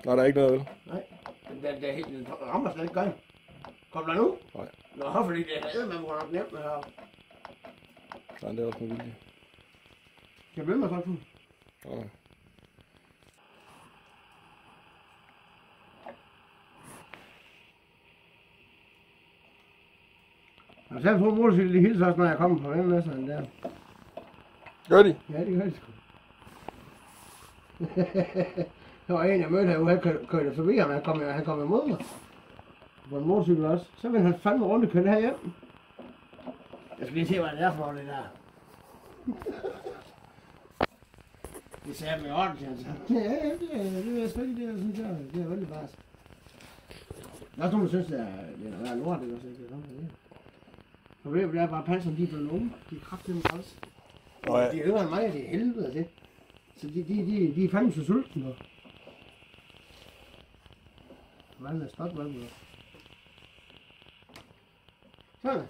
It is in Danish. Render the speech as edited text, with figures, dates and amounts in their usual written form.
Nå, der er ikke noget, vel? Nej. Det er helt... Den rammer slet ikke gang. Kom der nu? Nej. Nå, fordi det er man må nok nemt med her. Nej, det er også med vilje. Jeg bliver med sådan. Nej. Jeg selv tror motorcykel, de hilser også, når jeg kommer på den med sådan der. Gør de? Ja, det gør de sgu. Der var en, jeg mødte herude, han kørte forbi ham, han kom imod mig. På en motorcykel også. Så ville han fandme rundt og køre her hjem. Jeg skal lige se, hvad det er for noget, det der. Det sagde jeg med orden til, han sagde. Ja, det er sgu ikke det, jeg synes, det er veldig bare. Der er også nogen, der synes, det er lort, det er også ikke det. Problemet er bare, at panserne, de er blevet unge. De er kraftigt med træls. Nå ja. De er yngre end mig, og det er helvede til. Så de er fandme så sultne. Hvad er det? Stop, hvad er det? Sådan.